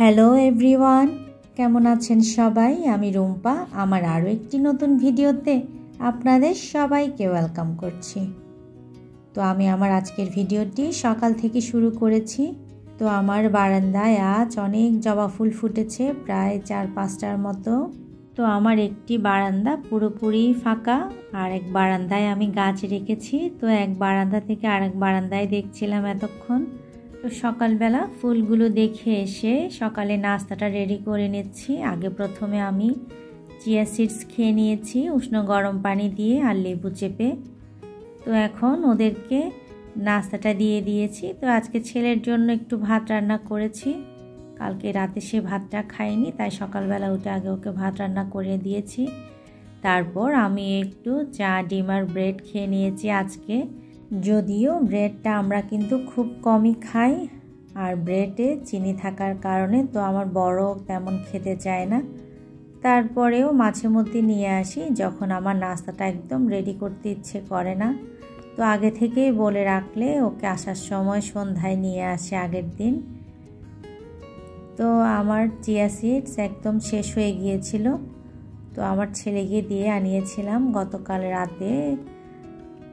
Hello everyone, কেমন আছেন সবাই? আমি রুম্পা আমার আরও একটি নতুন ভিডিওতে আপনাদের সবাইকে ওয়েলকাম করছি। তো আমি আমার আজকের ভিডিওটি সকাল থেকে শুরু করেছি। তো আমার বারান্দায় আজ অনেক জবা ফুল ফুটেছে, প্রায় 4-5টার মতো। তো আমার একটি বারান্দা পুরোপুরি ফাঁকা, আর এক বারান্দায় আমি গাছ রেখেছি। তো এক বারান্দা থেকে আরেক বারান্দায় দেখছিলাম এতক্ষণ। তো সকালবেলা ফুলগুলো দেখে এসে সকালে নাস্তাটা রেডি করে নিচ্ছি। আগে প্রথমে আমি চিয়া সিডস খেয়ে নিয়েছি উষ্ণ গরম পানি দিয়ে আর লেবু চেপে। তো এখন ওদেরকে নাস্তাটা দিয়ে দিয়েছি। তো আজকে ছেলের জন্য একটু ভাত রান্না করেছি, কালকে রাতে সে ভাতটা খায়নি, তাই সকালবেলা উঠে আগে ওকে ভাত রান্না করে দিয়েছি। তারপর আমি একটু চা, ডিম আর ব্রেড খেয়ে নিয়েছি আজকে। যদিও ব্রেডটা আমরা কিন্তু খুব কমই খাই, আর ব্রেডে চিনি থাকার কারণে তো আমার বড় তেমন খেতে চায় না। তারপরেও মাঝে মধ্যে নিয়ে আসি যখন আমার নাস্তাটা একদম রেডি করতে ইচ্ছে করে না। তো আগে থেকেই বলে রাখলে ওকে আসার সময় সন্ধ্যায় নিয়ে আসে আগের দিন। তো আমার চিয়া সিডস একদম শেষ হয়ে গিয়েছিল, তো আমার ছেলেকে দিয়ে আনিয়েছিলাম গতকাল রাতে।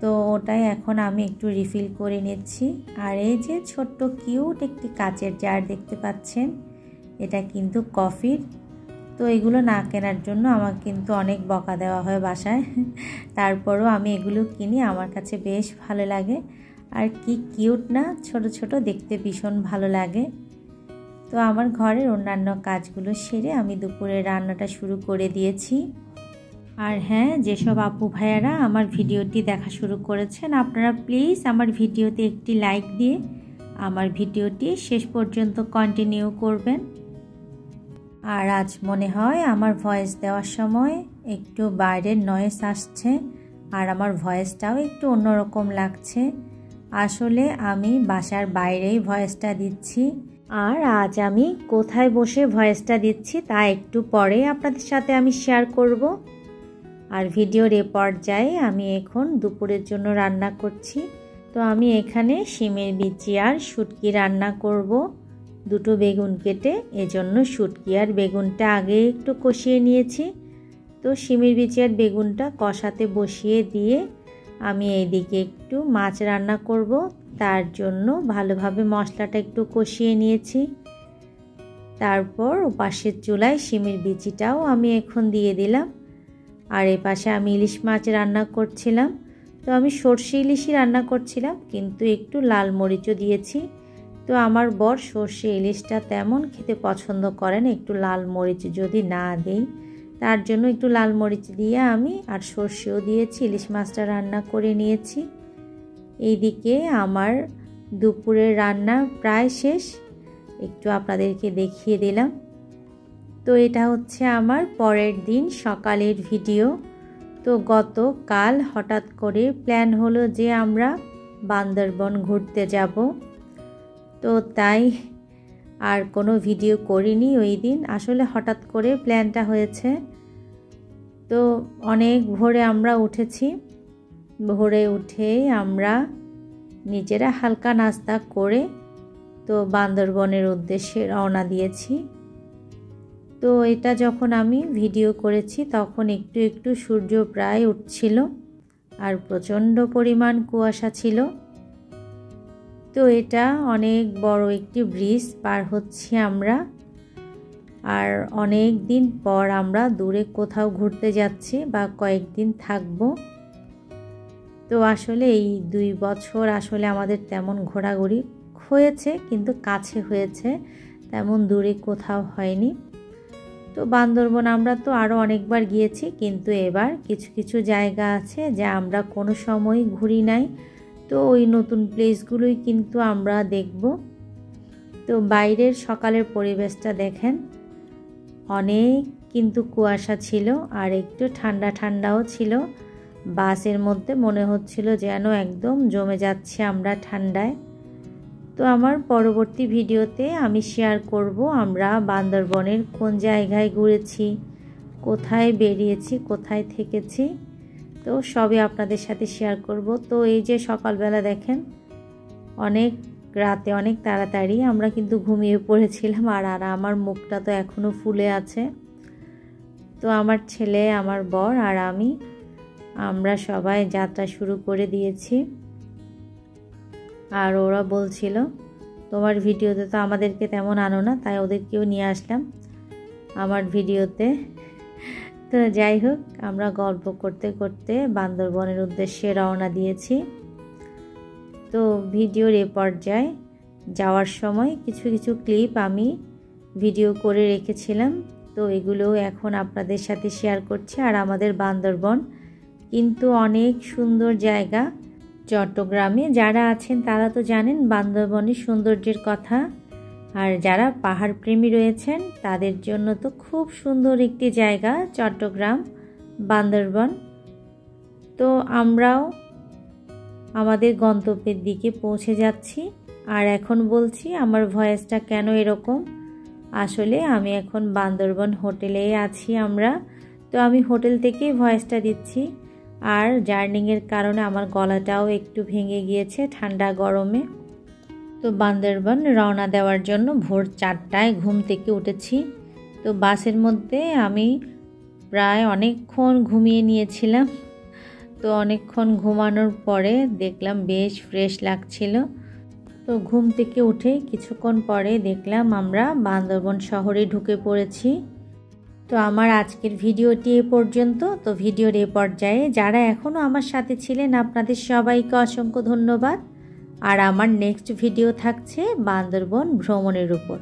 তো ওটাই এখন আমি একটু রিফিল করে নিচ্ছি। আর এই যে ছোট্ট কিউট একটি কাচের জার দেখতে পাচ্ছেন, এটা কিন্তু কফির। তো এগুলো না কেনার জন্য আমাকে কিন্তু অনেক বকা দেওয়া হয় বাসায়, তারপরও আমি এগুলো কিনি, আমার কাছে বেশ ভালো লাগে। আর কি কিউট না, ছোট ছোট দেখতে ভীষণ ভালো লাগে। তো আমার ঘরের অন্যান্য কাজগুলো সেরে আমি দুপুরে রান্নাটা শুরু করে দিয়েছি। আর হ্যাঁ, যেসব আপু ভাইয়ারা আমার ভিডিওটি দেখা শুরু করেছেন, আপনারা প্লিজ আমার ভিডিওতে একটি লাইক দিয়ে আমার ভিডিওটি শেষ পর্যন্ত কন্টিনিউ করবেন। আর আজ মনে হয় আমার ভয়েস দেওয়ার সময় একটু বাইরের নয়েজ আসছে, আর আমার ভয়েসটাও একটু অন্যরকম লাগছে। আসলে আমি বাসার বাইরেই ভয়েসটা দিচ্ছি। আর আজ আমি কোথায় বসে ভয়েসটা দিচ্ছি তা একটু পরে আপনাদের সাথে আমি শেয়ার করব। আর ভিডিওর এ পর্যায়ে আমি এখন দুপুরের জন্য রান্না করছি। তো আমি এখানে শিমের বিচি আর শুটকি রান্না করব, দুটো বেগুন কেটে। এজন্য শুটকি আর বেগুনটা আগে একটু কষিয়ে নিয়েছি। তো শিমের বিচি আর বেগুনটা কষাতে বসিয়ে দিয়ে আমি এইদিকে একটু মাছ রান্না করব, তার জন্য ভালোভাবে মশলাটা একটু কষিয়ে নিয়েছি। তারপর পাশের চুলায় শিমের বিচিটাও আমি এখন দিয়ে দিলাম। আর এ পাশে আমি ইলিশ মাছ রান্না করছিলাম। তো আমি সর্ষে ইলিশই রান্না করছিলাম, কিন্তু একটু লাল মরিচও দিয়েছি। তো আমার বর সর্ষে ইলিশটা তেমন খেতে পছন্দ করেন একটু লাল মরিচ যদি না দেই, তার জন্য একটু লাল মরিচ দিয়ে আমি আর সর্ষেও দিয়েছি, ইলিশ মাছটা রান্না করে নিয়েছি। এইদিকে আমার দুপুরের রান্না প্রায় শেষ, একটু আপনাদেরকে দেখিয়ে দিলাম। তো এটা হচ্ছে আমার পরের দিন সকালের ভিডিও। তো গতকাল হঠাৎ করে প্ল্যান হলো যে আমরা বান্দরবন ঘুরতে যাব। তো তাই আর কোনো ভিডিও করিনি ওই দিন, আসলে হঠাৎ করে প্ল্যানটা হয়েছে। তো অনেক ভোরে আমরা উঠেছি, ভোরে উঠে আমরা নিজেরা হালকা নাস্তা করে তো বান্দরবনের উদ্দেশ্যে রওনা দিয়েছি। তো এটা যখন আমি ভিডিও করেছি তখন একটু একটু সূর্য প্রায় উঠছিল, আর প্রচণ্ড পরিমাণ কুয়াশা ছিল। তো এটা অনেক বড় একটি ব্রিজ পার হচ্ছি আমরা, আর অনেক দিন পর আমরা দূরে কোথাও ঘুরতে যাচ্ছি বা কয়েকদিন থাকব। তো আসলে এই 2 বছর আসলে আমাদের তেমন ঘোরাঘুরি হয়েছে, কিন্তু কাছে হয়েছে, তেমন দূরে কোথাও হয়নি। তো বান্দরবন আমরা তো আরও অনেকবার গিয়েছি, কিন্তু এবার কিছু কিছু জায়গা আছে যা আমরা কোনো সময় ঘুরি নাই। তো ওই নতুন প্লেসগুলোই কিন্তু আমরা দেখব। তো বাইরের সকালের পরিবেশটা দেখেন, অনেক কিন্তু কুয়াশা ছিল আর একটু ঠান্ডা ঠান্ডাও ছিল। বাসের মধ্যে মনে হচ্ছিল যেন একদম জমে যাচ্ছে আমরা ঠান্ডায়। তো আমার পরবর্তী ভিডিওতে আমি শেয়ার করব আমরা বান্দরবনের কোন জায়গায় ঘুরেছি, কোথায় বেরিয়েছি, কোথায় থেকেছি, তো সবই আপনাদের সাথে শেয়ার করব। তো এই যে সকালবেলা দেখেন অনেক রাতে অনেক তাড়াতাড়ি আমরা কিন্তু ঘুমিয়ে পড়েছিলাম। আর আমার মুখটা তো এখনও ফুলে আছে। তো আমার ছেলে, আমার বর আর আমরা সবাই যাত্রা শুরু করে দিয়েছি। আর ওরা বলছিল তোমার ভিডিওতে তো আমাদেরকে তেমন আনো না, তাই ওদেরকেও নিয়ে আসলাম আমার ভিডিওতে। তো যাই হোক, আমরা গল্প করতে করতে বান্দরবনের উদ্দেশ্যে রওনা দিয়েছি। তো ভিডিওর এ পর্যায়ে যাওয়ার সময় কিছু কিছু ক্লিপ আমি ভিডিও করে রেখেছিলাম, তো এগুলো এখন আপনাদের সাথে শেয়ার করছি। আর আমাদের বান্দরবন কিন্তু অনেক সুন্দর জায়গা। চট্টগ্রামে যারা আছেন তারা তো জানেন বান্দরবনের সৌন্দর্যের কথা, আর যারা পাহাড় প্রেমী রয়েছেন তাদের জন্য তো খুব সুন্দর একটি জায়গা চট্টগ্রাম, বান্দরবন। তো আমরাও আমাদের গন্তব্যের দিকে পৌঁছে যাচ্ছি। আর এখন বলছি আমার ভয়েসটা কেন এরকম, আসলে আমি এখন বান্দরবন হোটেলেই আছি আমরা। তো আমি হোটেল থেকেই ভয়েসটা দিচ্ছি। আর জার্নিংয়ের কারণে আমার গলাটাও একটু ভেঙে গিয়েছে ঠান্ডা গরমে। তো বান্দরবন রওনা দেওয়ার জন্য ভোর 4টায় ঘুম থেকে উঠেছি। তো বাসের মধ্যে আমি প্রায় অনেকক্ষণ ঘুমিয়ে নিয়েছিলাম। তো অনেকক্ষণ ঘুমানোর পরে দেখলাম বেশ ফ্রেশ লাগছিল। তো ঘুম থেকে উঠে কিছুক্ষণ পরে দেখলাম আমরা বান্দরবন শহরে ঢুকে পড়েছি। তো আমার আজকের ভিডিওটি এ পর্যন্ত। তো ভিডিওর এ পর্যায়ে যারা এখনও আমার সাথে ছিলেন আপনাদের সবাইকে অসংখ্য ধন্যবাদ। আর আমার নেক্সট ভিডিও থাকছে বান্দরবন ভ্রমণের উপর।